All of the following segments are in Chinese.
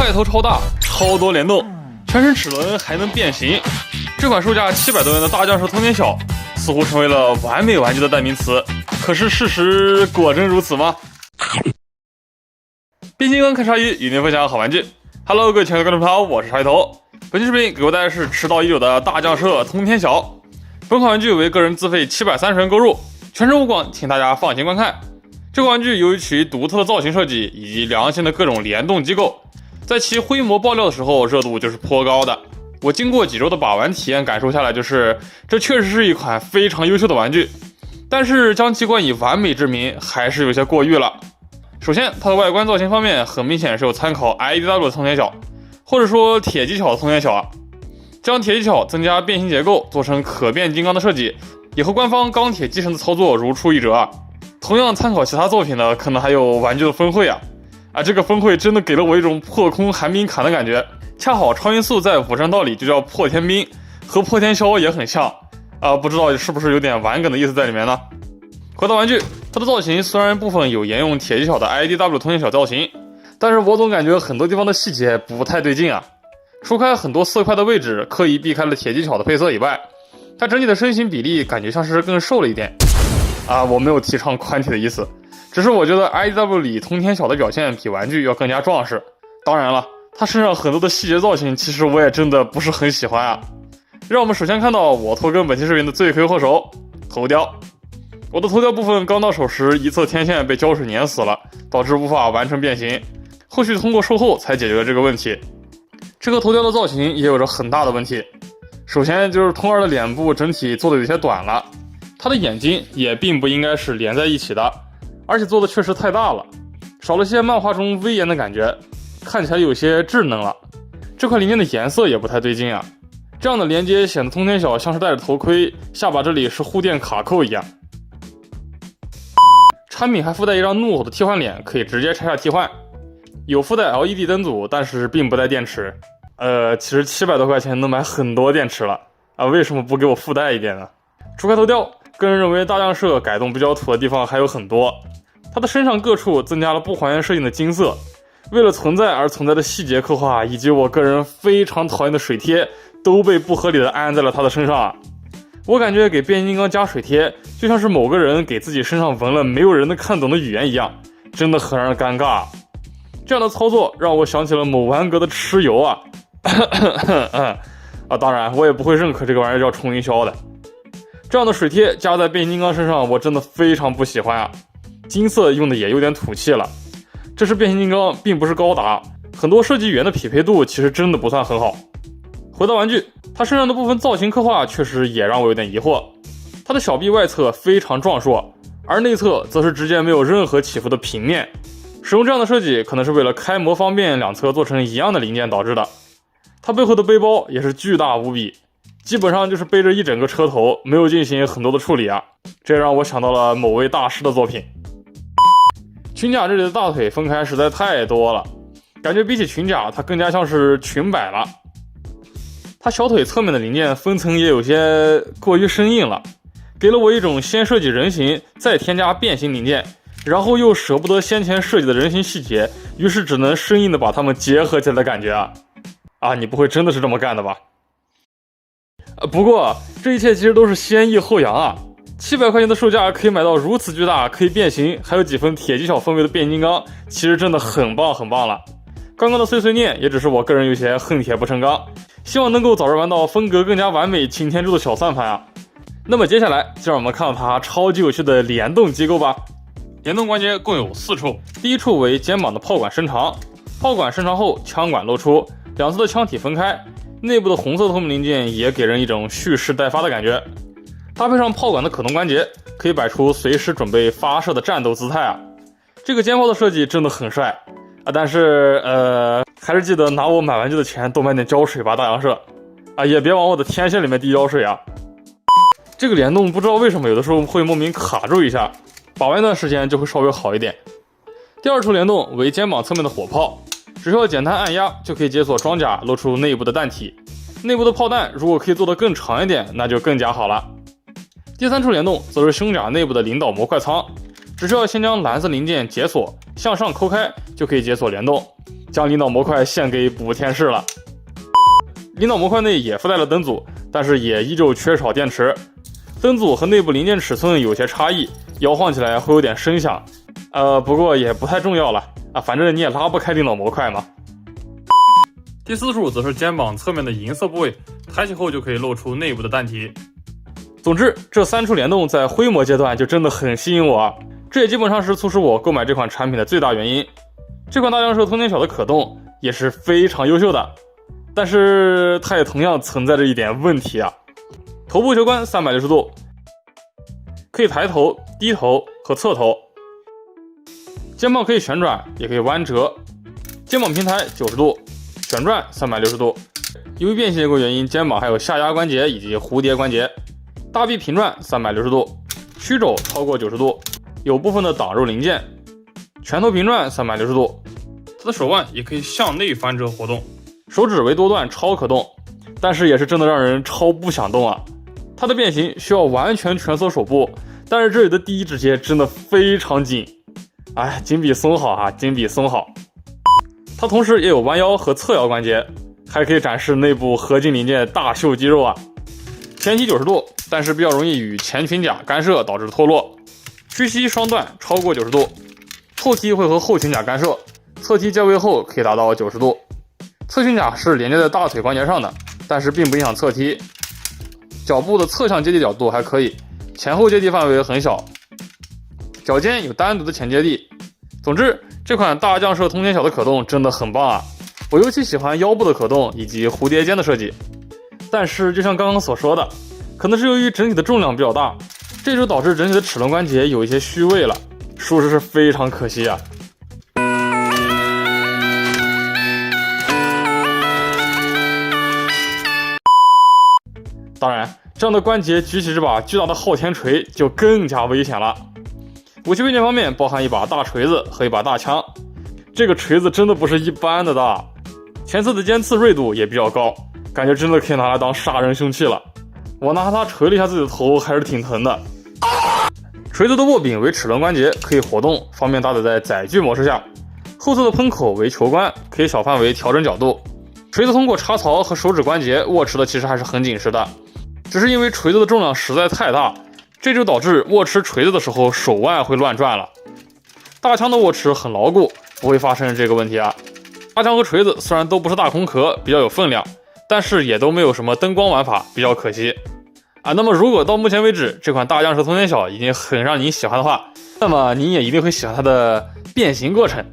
块头超大，超多联动，全身齿轮还能变形。这款售价700多元的大将士通天晓，似乎成为了完美玩具的代名词。可是事实果真如此吗？变形金刚看鲨鱼与您分享好玩具。Hello， 各位亲爱的观众朋友，我是鲨鱼头。本期视频给我带来是迟到已久的大将士通天晓。本款玩具为个人自费730元购入，全程无广，请大家放心观看。这款玩具由于其独特的造型设计以及良心的各种联动机构，在其规模爆料的时候热度就是颇高的。我经过几周的把玩体验感受下来，就是这确实是一款非常优秀的玩具，但是将其冠以完美之名还是有些过誉了。首先它的外观造型方面很明显是有参考 IDW 的通天晓，或者说铁技巧的通天晓啊，将铁技巧增加变形结构做成可变金刚的设计，也和官方钢铁机神的操作如出一辙啊。同样参考其他作品的可能还有玩具的分会啊，这个分会真的给了我一种破空寒冰砍的感觉。恰好超音速在武山道里就叫破天冰，和破天霄也很像不知道是不是有点玩梗的意思在里面呢？回到玩具，它的造型虽然部分有沿用铁技巧的 IDW 通天晓造型，但是我总感觉很多地方的细节不太对劲啊。除开很多色块的位置刻意避开了铁技巧的配色以外，它整体的身形比例感觉像是更瘦了一点我没有提倡宽体的意思，只是我觉得 IDW 里通天晓的表现比玩具要更加壮实。当然了，它身上很多的细节造型其实我也真的不是很喜欢啊。让我们首先看到我拖更本期视频的罪魁祸首头雕。我的头雕部分刚到手时，一侧天线被胶水粘死了，导致无法完成变形，后续通过售后才解决了这个问题。这个头雕的造型也有着很大的问题，首先就是通儿的脸部整体做的有些短了，它的眼睛也并不应该是连在一起的，而且做的确实太大了，少了些漫画中威严的感觉，看起来有些稚嫩了。这块零件的颜色也不太对劲啊，这样的连接显得通天晓像是戴着头盔，下巴这里是护垫卡扣一样。产品还附带一张怒吼的替换脸，可以直接拆下替换，有附带 LED 灯组，但是并不带电池。其实700多块钱能买很多电池了为什么不给我附带一点呢？除开头雕，个人认为大将士改动比较土的地方还有很多。它的身上各处增加了不还原设定的金色，为了存在而存在的细节刻画，以及我个人非常讨厌的水贴，都被不合理的安在了他的身上我感觉给变形金刚加水贴，就像是某个人给自己身上纹了没有人能看懂的语言一样，真的很让人尴尬。这样的操作让我想起了某玩格的蚩尤当然我也不会认可这个玩意叫冲云霄的。这样的水贴加在变形金刚身上，我真的非常不喜欢金色用的也有点土气了。这是变形金刚，并不是高达，很多设计语言的匹配度其实真的不算很好。回到玩具，它身上的部分造型刻画确实也让我有点疑惑。它的小臂外侧非常壮硕，而内侧则是直接没有任何起伏的平面。使用这样的设计可能是为了开模方便两侧做成一样的零件导致的。它背后的背包也是巨大无比，基本上就是背着一整个车头，没有进行很多的处理这让我想到了某位大师的作品。裙甲这里的大腿分开实在太多了，感觉比起裙甲它更加像是裙摆了。它小腿侧面的零件分层也有些过于生硬了，给了我一种先设计人形再添加变形零件，然后又舍不得先前设计的人形细节，于是只能生硬的把它们结合起来的感觉你不会真的是这么干的吧？不过这一切其实都是先抑后扬700块钱的售价可以买到如此巨大可以变形还有几分铁技巧氛围的变形金刚，其实真的很棒很棒了。刚刚的碎碎念也只是我个人有些恨铁不成钢，希望能够早日玩到风格更加完美擎天柱的小算盘那么接下来就让我们看到它超级有趣的联动机构吧。联动关节共有4处，第一处为肩膀的炮管伸长，炮管伸长后枪管露出，两侧的枪体分开，内部的红色透明零件也给人一种蓄势待发的感觉，搭配上炮管的可动关节，可以摆出随时准备发射的战斗姿态这个肩炮的设计真的很帅但是还是记得拿我买玩具的钱多买点胶水吧，大洋社也别往我的天线里面滴胶水这个联动不知道为什么有的时候会莫名卡住一下，把玩一段时间就会稍微好一点。第二处联动为肩膀侧面的火炮，只需要简单按压就可以解锁装甲，露出内部的弹体。内部的炮弹如果可以做得更长一点，那就更加好了。第三处联动则是胸甲内部的领导模块仓，只需要先将蓝色零件解锁，向上抠开就可以解锁联动，将领导模块献给补天士了。领导模块内也附带了灯组，但是也依旧缺少电池。灯组和内部零件尺寸有些差异，摇晃起来会有点声响。不过也不太重要了啊，反正你也拉不开领导模块嘛。第4处则是肩膀侧面的银色部位，抬起后就可以露出内部的弹体。总之，这3处联动在灰模阶段就真的很吸引我啊，这也基本上是促使我购买这款产品的最大原因。这款大降射通天晓的可动也是非常优秀的，但是它也同样存在着一点问题啊。头部球关360度，可以抬头、低头和侧头。肩膀可以旋转，也可以弯折。肩膀平台90度，旋转360度。由于变形结构原因，肩膀还有下压关节以及蝴蝶关节。大臂平转360度，曲肘超过90度，有部分的挡肉零件。拳头平转360度，它的手腕也可以向内翻折活动。手指为多段超可动，但是也是真的让人超不想动啊。它的变形需要完全蜷缩手部，但是这里的第一指节真的非常紧，紧比松好啊，紧比松好。它同时也有弯腰和侧腰关节，还可以展示内部合金零件大秀肌肉啊。前踢90度，但是比较容易与前裙甲干涉导致脱落。屈膝双段超过90度，后踢会和后裙甲干涉，侧踢较位后可以达到90度。侧裙甲是连接在大腿关节上的，但是并不影响侧踢。脚部的侧向接地角度还可以，前后接地范围很小。脚尖有单独的前接地。总之，这款大降射通天晓的可动真的很棒啊！我尤其喜欢腰部的可动以及蝴蝶肩的设计。但是就像刚刚所说的，可能是由于整体的重量比较大，这就导致整体的齿轮关节有一些虚位了，属实是非常可惜啊。当然，这样的关节举起这把巨大的昊天锤就更加危险了。武器配件方面包含一把大锤子和一把大枪，这个锤子真的不是一般的大，前侧的尖刺锐度也比较高，感觉真的可以拿来当杀人凶器了。我拿它锤了一下自己的头，还是挺疼的。锤子的握柄为齿轮关节，可以活动，方便搭载在载具模式下。后侧的喷口为球关，可以小范围调整角度。锤子通过插槽和手指关节握持的其实还是很紧实的，只是因为锤子的重量实在太大，这就导致握持锤子的时候手腕会乱转了。大枪的握持很牢固，不会发生这个问题啊。大枪和锤子虽然都不是大空壳，比较有分量，但是也都没有什么灯光玩法，比较可惜啊。那么如果到目前为止这款大降射通天晓已经很让你喜欢的话，那么你也一定会喜欢它的变形过程。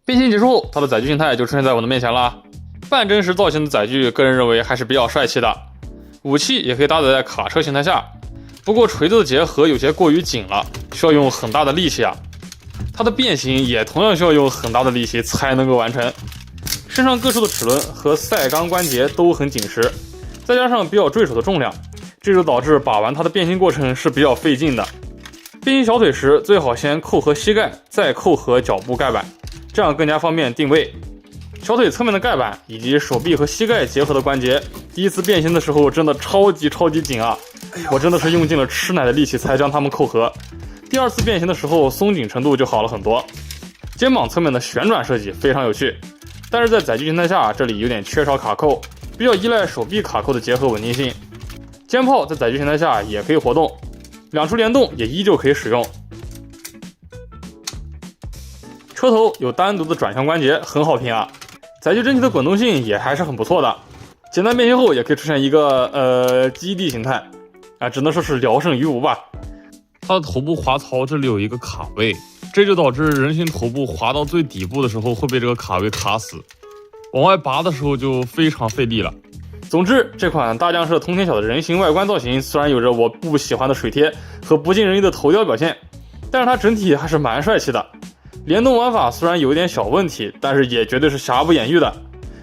变形结束后，它的载具形态就出现在我的面前了。半真实造型的载具，个人认为还是比较帅气的。武器也可以搭载在卡车形态下，不过锤子的结合有些过于紧了，需要用很大的力气啊。它的变形也同样需要用很大的力气才能够完成。身上各处的齿轮和赛钢关节都很紧实，再加上比较坠手的重量，这就导致把玩它的变形过程是比较费劲的。变形小腿时最好先扣合膝盖，再扣合脚部盖板，这样更加方便定位。小腿侧面的盖板以及手臂和膝盖结合的关节，第一次变形的时候真的超级紧啊！我真的是用尽了吃奶的力气才将它们扣合。第二次变形的时候松紧程度就好了很多。肩膀侧面的旋转设计非常有趣，但是在载具形态下这里有点缺少卡扣，比较依赖手臂卡扣的结合稳定性。肩炮在载具形态下也可以活动，两处联动也依旧可以使用。车头有单独的转向关节，很好评啊！载具整体的滚动性也还是很不错的。简单变形后也可以出现一个基地形态啊，只能说是聊胜于无吧。它的头部滑槽这里有一个卡位，这就导致人形头部滑到最底部的时候会被这个卡位卡死，往外拔的时候就非常费力了。总之，这款大酱式通天晓的人形外观造型虽然有着我不喜欢的水贴和不尽人意的头雕表现，但是它整体还是蛮帅气的。联动玩法虽然有一点小问题，但是也绝对是瑕不掩瑜的。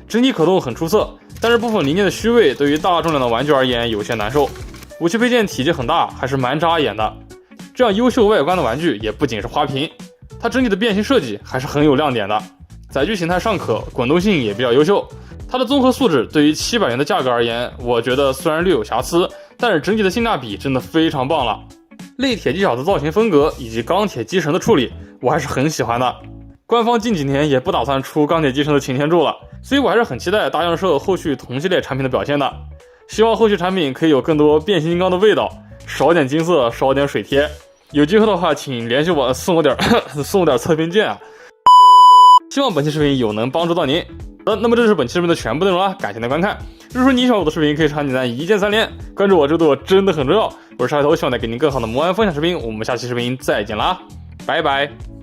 整体可动很出色，但是部分零件的虚位对于大重量的玩具而言有些难受。武器配件体积很大，还是蛮扎眼的。这样优秀外观的玩具也不仅是花瓶，它整体的变形设计还是很有亮点的。载具形态尚可，滚动性也比较优秀。它的综合素质对于700元的价格而言，我觉得虽然略有瑕疵，但是整体的性价比真的非常棒了。类铁技巧的造型风格以及钢铁机神的处理，我还是很喜欢的。官方近几年也不打算出钢铁机神的擎天柱了，所以我还是很期待大酱社后续同系列产品的表现的。希望后续产品可以有更多变形金刚的味道，少点金色，少点水贴。有机会的话，请联系我送我点测评券啊！希望本期视频有能帮助到您。好的，那么这是本期视频的全部内容了，感谢您的观看。如果说你喜欢我的视频，可以长点赞，一键3连，关注我，这对我真的很重要。我是沙头，希望带给您更好的魔玩分享视频。我们下期视频再见啦，拜拜。